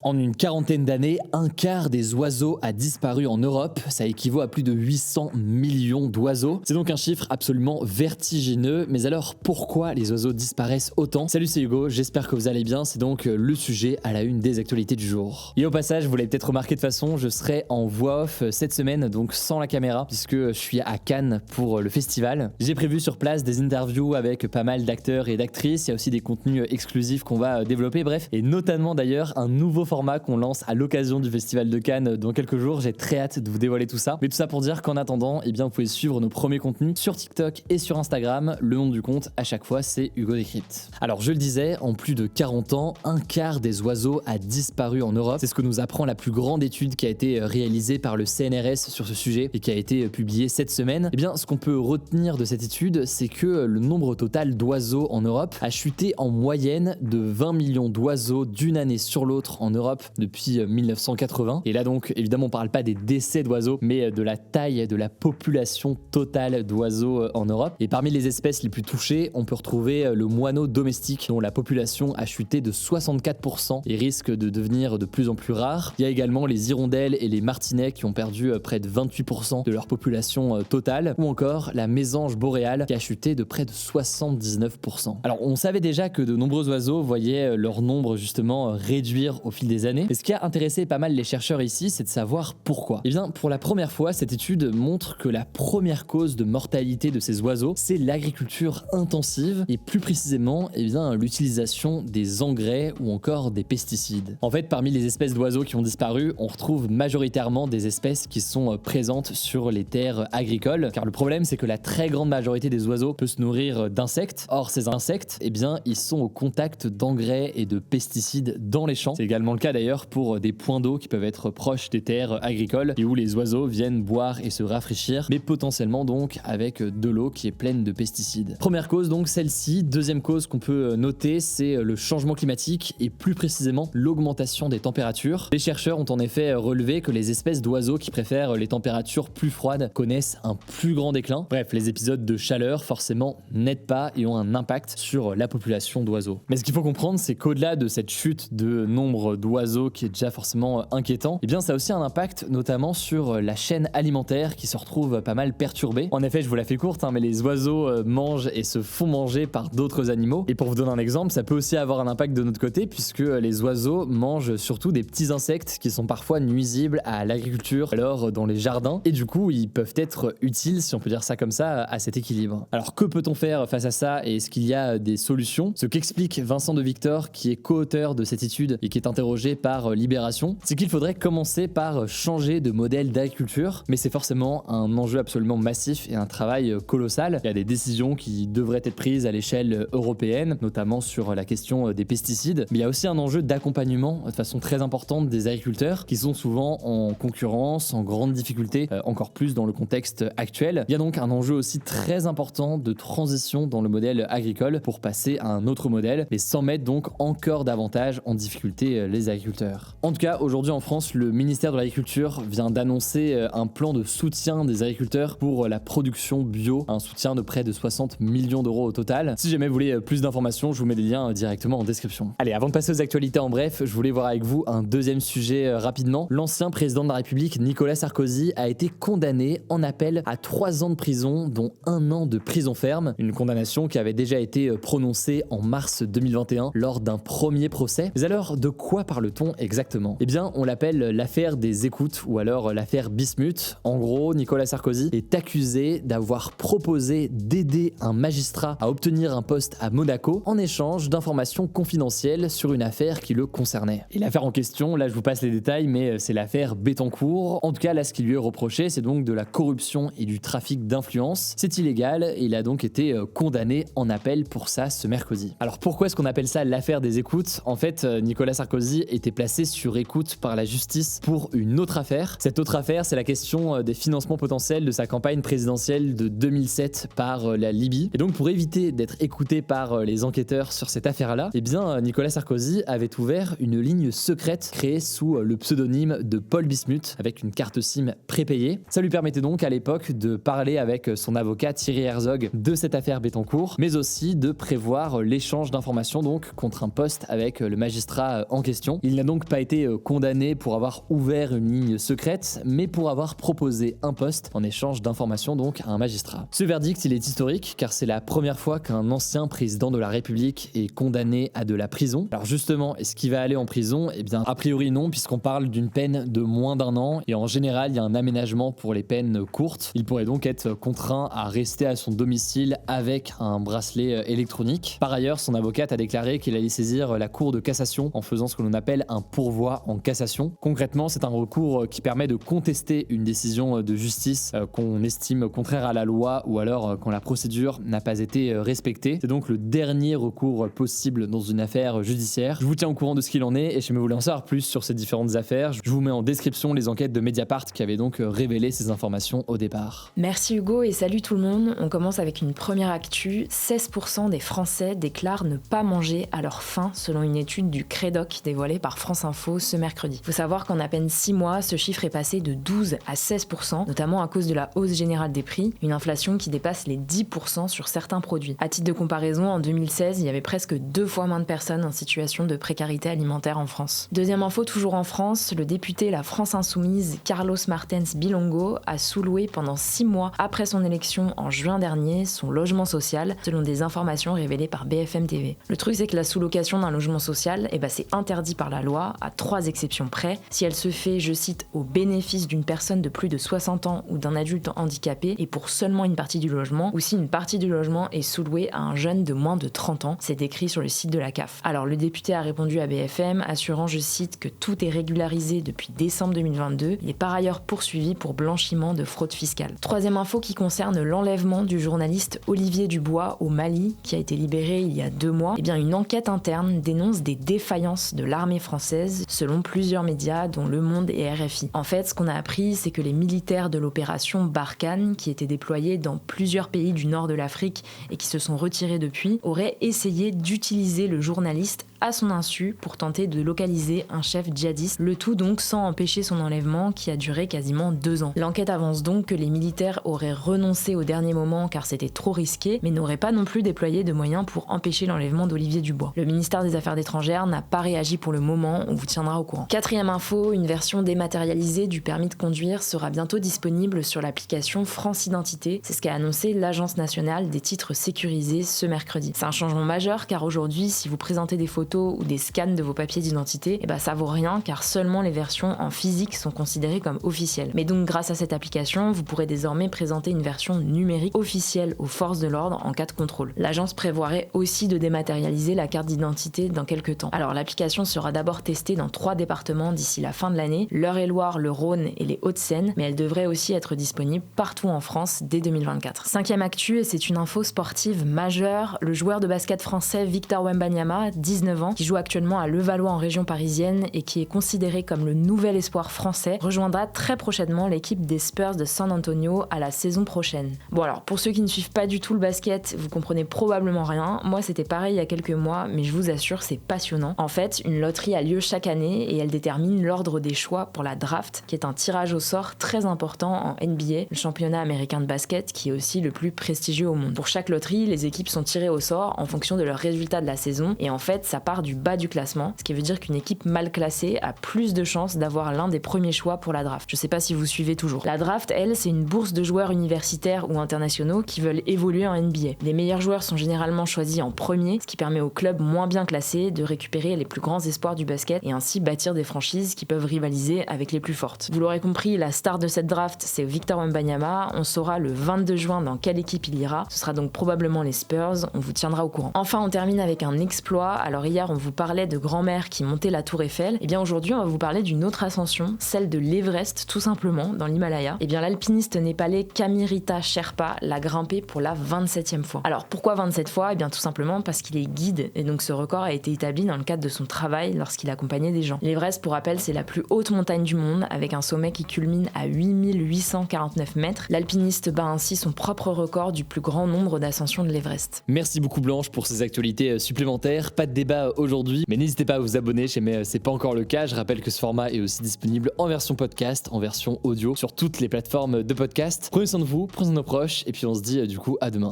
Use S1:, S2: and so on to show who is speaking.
S1: En une quarantaine d'années, un quart des oiseaux a disparu en Europe. Ça équivaut à plus de 800 millions d'oiseaux. C'est donc un chiffre absolument vertigineux. Mais alors, pourquoi les oiseaux disparaissent autant? Salut, c'est Hugo, j'espère que vous allez bien. C'est donc le sujet à la une des actualités du jour. Et au passage, vous l'avez peut-être remarqué de façon, je serai en voix off cette semaine, donc sans la caméra, puisque je suis à Cannes pour le festival. J'ai prévu sur place des interviews avec pas mal d'acteurs et d'actrices. Il y a aussi des contenus exclusifs qu'on va développer, bref. Et notamment d'ailleurs, un nouveau format qu'on lance à l'occasion du Festival de Cannes dans quelques jours. J'ai très hâte de vous dévoiler tout ça. Mais tout ça pour dire qu'en attendant, eh bien, vous pouvez suivre nos premiers contenus sur TikTok et sur Instagram. Le nom du compte, à chaque fois, c'est Hugo Décrypte. Alors, je le disais, en plus de 40 ans, un quart des oiseaux a disparu en Europe. C'est ce que nous apprend la plus grande étude qui a été réalisée par le CNRS sur ce sujet et qui a été publiée cette semaine. Eh bien, ce qu'on peut retenir de cette étude, c'est que le nombre total d'oiseaux en Europe a chuté en moyenne de 20 millions d'oiseaux d'une année sur l'autre en Europe depuis 1980. Et là donc, évidemment, on parle pas des décès d'oiseaux, mais de la taille de la population totale d'oiseaux en Europe. Et parmi les espèces les plus touchées, on peut retrouver le moineau domestique, dont la population a chuté de 64% et risque de devenir de plus en plus rare. Il y a également les hirondelles et les martinets qui ont perdu près de 28% de leur population totale, ou encore la mésange boréale qui a chuté de près de 79%. Alors, on savait déjà que de nombreux oiseaux voyaient leur nombre justement réduire au fil des années. Mais ce qui a intéressé pas mal les chercheurs ici, c'est de savoir pourquoi. Et bien, pour la première fois, cette étude montre que la première cause de mortalité de ces oiseaux, c'est l'agriculture intensive et plus précisément, eh bien, l'utilisation des engrais ou encore des pesticides. En fait, parmi les espèces d'oiseaux qui ont disparu, on retrouve majoritairement des espèces qui sont présentes sur les terres agricoles, car le problème, c'est que la très grande majorité des oiseaux peut se nourrir d'insectes. Or, ces insectes, eh bien, ils sont au contact d'engrais et de pesticides dans les champs. C'est également le cas d'ailleurs pour des points d'eau qui peuvent être proches des terres agricoles et où les oiseaux viennent boire et se rafraîchir, mais potentiellement donc avec de l'eau qui est pleine de pesticides. Première cause donc celle-ci. Deuxième cause qu'on peut noter, c'est le changement climatique et plus précisément l'augmentation des températures. Les chercheurs ont en effet relevé que les espèces d'oiseaux qui préfèrent les températures plus froides connaissent un plus grand déclin. Bref, les épisodes de chaleur forcément n'aident pas et ont un impact sur la population d'oiseaux. Mais ce qu'il faut comprendre, c'est qu'au-delà de cette chute de nombre d'oiseaux qui est déjà forcément inquiétant, eh bien ça a aussi un impact notamment sur la chaîne alimentaire qui se retrouve pas mal perturbée. En effet, je vous la fais courte, mais les oiseaux mangent et se font manger par d'autres animaux. Et pour vous donner un exemple, ça peut aussi avoir un impact de notre côté puisque les oiseaux mangent surtout des petits insectes qui sont parfois nuisibles à l'agriculture, alors dans les jardins. Et du coup, ils peuvent être utiles, si on peut dire ça comme ça, à cet équilibre. Alors que peut-on faire face à ça et est-ce qu'il y a des solutions? Ce qu'explique Vincent de Victor, qui est co-auteur de cette étude et qui est interrogé par Libération, c'est qu'il faudrait commencer par changer de modèle d'agriculture, mais c'est forcément un enjeu absolument massif et un travail colossal. Il y a des décisions qui devraient être prises à l'échelle européenne, notamment sur la question des pesticides, mais il y a aussi un enjeu d'accompagnement de façon très importante des agriculteurs qui sont souvent en concurrence, en grande difficulté, encore plus dans le contexte actuel. Il y a donc un enjeu aussi très important de transition dans le modèle agricole pour passer à un autre modèle, mais sans mettre donc encore davantage en difficulté les agriculteurs. En tout cas, aujourd'hui en France, le ministère de l'Agriculture vient d'annoncer un plan de soutien des agriculteurs pour la production bio, un soutien de près de 60 millions d'euros au total. Si jamais vous voulez plus d'informations, je vous mets les liens directement en description. Allez, avant de passer aux actualités en bref, je voulais voir avec vous un deuxième sujet rapidement. L'ancien président de la République, Nicolas Sarkozy, a été condamné en appel à 3 ans de prison, dont 1 an de prison ferme. Une condamnation qui avait déjà été prononcée en mars 2021 lors d'un premier procès. Mais alors, de quoi parle-t-on exactement? Eh bien, on l'appelle l'affaire des écoutes ou alors l'affaire Bismuth. En gros, Nicolas Sarkozy est accusé d'avoir proposé d'aider un magistrat à obtenir un poste à Monaco en échange d'informations confidentielles sur une affaire qui le concernait. Et l'affaire en question, là je vous passe les détails, mais c'est l'affaire Bettencourt. En tout cas, là ce qui lui est reproché, c'est donc de la corruption et du trafic d'influence. C'est illégal et il a donc été condamné en appel pour ça ce mercredi. Alors pourquoi est-ce qu'on appelle ça l'affaire des écoutes? En fait, Nicolas Sarkozy était placé sur écoute par la justice pour une autre affaire. Cette autre affaire, c'est la question des financements potentiels de sa campagne présidentielle de 2007 par la Libye. Et donc pour éviter d'être écouté par les enquêteurs sur cette affaire-là, eh bien Nicolas Sarkozy avait ouvert une ligne secrète créée sous le pseudonyme de Paul Bismuth avec une carte SIM prépayée. Ça lui permettait donc à l'époque de parler avec son avocat Thierry Herzog de cette affaire Bettencourt, mais aussi de prévoir l'échange d'informations donc contre un poste avec le magistrat en question. question. Il n'a donc pas été condamné pour avoir ouvert une ligne secrète, mais pour avoir proposé un poste en échange d'informations donc à un magistrat. Ce verdict, il est historique car c'est la première fois qu'un ancien président de la République est condamné à de la prison. Alors justement, est-ce qu'il va aller en prison? Eh bien, a priori non, puisqu'on parle d'une peine de moins d'1 an et en général, il y a un aménagement pour les peines courtes. Il pourrait donc être contraint à rester à son domicile avec un bracelet électronique. Par ailleurs, son avocate a déclaré qu'il allait saisir la Cour de cassation en faisant ce que l'on appelle un pourvoi en cassation. Concrètement, c'est un recours qui permet de contester une décision de justice qu'on estime contraire à la loi ou alors quand la procédure n'a pas été respectée. C'est donc le dernier recours possible dans une affaire judiciaire. Je vous tiens au courant de ce qu'il en est et si vous voulez en savoir plus sur ces différentes affaires, je vous mets en description les enquêtes de Mediapart qui avaient donc révélé ces informations au départ.
S2: Merci Hugo et salut tout le monde. On commence avec une première actu. 16% des Français déclarent ne pas manger à leur faim selon une étude du Crédoc dévoilée par France Info ce mercredi. Il faut savoir qu'en à peine 6 mois, ce chiffre est passé de 12 à 16%, notamment à cause de la hausse générale des prix, une inflation qui dépasse les 10% sur certains produits. À titre de comparaison, en 2016, il y avait presque 2 fois moins de personnes en situation de précarité alimentaire en France. Deuxième info, toujours en France, le député La France Insoumise Carlos Martens Bilongo a sous-loué pendant 6 mois après son élection en juin dernier son logement social, selon des informations révélées par BFM TV. Le truc, c'est que la sous-location d'un logement social, c'est interdit par la loi, à 3 exceptions près, si elle se fait, je cite, au bénéfice d'une personne de plus de 60 ans ou d'un adulte handicapé et pour seulement une partie du logement, ou si une partie du logement est sous-louée à un jeune de moins de 30 ans. C'est décrit sur le site de la CAF. Alors, le député a répondu à BFM, assurant, je cite, que tout est régularisé depuis décembre 2022. Il est par ailleurs poursuivi pour blanchiment de fraude fiscale. Troisième info qui concerne l'enlèvement du journaliste Olivier Dubois au Mali, qui a été libéré il y a 2 mois. Une enquête interne dénonce des défaillances de l'armée française, selon plusieurs médias, dont Le Monde et RFI. En fait, ce qu'on a appris, c'est que les militaires de l'opération Barkhane, qui étaient déployés dans plusieurs pays du nord de l'Afrique et qui se sont retirés depuis, auraient essayé d'utiliser le journaliste à son insu pour tenter de localiser un chef djihadiste, le tout donc sans empêcher son enlèvement qui a duré quasiment 2 ans. L'enquête avance donc que les militaires auraient renoncé au dernier moment car c'était trop risqué, mais n'auraient pas non plus déployé de moyens pour empêcher l'enlèvement d'Olivier Dubois. Le ministère des Affaires étrangères n'a pas réagi pour le moment, on vous tiendra au courant. Quatrième info, une version dématérialisée du permis de conduire sera bientôt disponible sur l'application France Identité, c'est ce qu'a annoncé l'Agence nationale des titres sécurisés ce mercredi. C'est un changement majeur car aujourd'hui, si vous présentez des photos ou des scans de vos papiers d'identité, ça vaut rien car seulement les versions en physique sont considérées comme officielles. Mais donc grâce à cette application, vous pourrez désormais présenter une version numérique officielle aux forces de l'ordre en cas de contrôle. L'agence prévoirait aussi de dématérialiser la carte d'identité dans quelques temps. Alors l'application sera d'abord testée dans 3 départements d'ici la fin de l'année, l'Eure-et-Loir, le Rhône et les Hauts-de-Seine, mais elle devrait aussi être disponible partout en France dès 2024. Cinquième actu, et c'est une info sportive majeure, le joueur de basket français Victor Wembanyama, 19 ans, qui joue actuellement à Levallois en région parisienne et qui est considéré comme le nouvel espoir français, rejoindra très prochainement l'équipe des Spurs de San Antonio à la saison prochaine. Bon alors, pour ceux qui ne suivent pas du tout le basket, vous comprenez probablement rien. Moi, c'était pareil il y a quelques mois, mais je vous assure, c'est passionnant. En fait, une loterie a lieu chaque année et elle détermine l'ordre des choix pour la draft, qui est un tirage au sort très important en NBA, le championnat américain de basket, qui est aussi le plus prestigieux au monde. Pour chaque loterie, les équipes sont tirées au sort en fonction de leurs résultats de la saison et en fait, ça part du bas du classement, ce qui veut dire qu'une équipe mal classée a plus de chances d'avoir l'un des premiers choix pour la draft. Je sais pas si vous suivez toujours. La draft, elle, c'est une bourse de joueurs universitaires ou internationaux qui veulent évoluer en NBA. Les meilleurs joueurs sont généralement choisis en premier, ce qui permet aux clubs moins bien classés de récupérer les plus grands espoirs du basket et ainsi bâtir des franchises qui peuvent rivaliser avec les plus fortes. Vous l'aurez compris, la star de cette draft, c'est Victor Wembanyama. On saura le 22 juin dans quelle équipe il ira. Ce sera donc probablement les Spurs. On vous tiendra au courant. Enfin, on termine avec un exploit. Alors hier, on vous parlait de grand-mère qui montait la tour Eiffel. Et bien aujourd'hui, on va vous parler d'une autre ascension, celle de l'Everest, tout simplement, dans l'Himalaya. Et bien l'alpiniste népalais Kamirita Sherpa l'a grimpé pour la 27e fois. Alors pourquoi 27 fois? Et bien tout simplement parce qu'il est guide et donc ce record a été établi dans le cadre de son travail lorsqu'il accompagnait des gens. L'Everest, pour rappel, c'est la plus haute montagne du monde avec un sommet qui culmine à 8849 mètres. L'alpiniste bat ainsi son propre record du plus grand nombre d'ascensions de l'Everest.
S1: Merci beaucoup Blanche pour ces actualités supplémentaires. Pas de débat aujourd'hui, mais n'hésitez pas à vous abonner si jamais c'est pas encore le cas. Je rappelle que ce format est aussi disponible en version podcast, en version audio sur toutes les plateformes de podcast. Prenez soin de vous, prenez soin de nos proches et puis on se dit du coup à demain.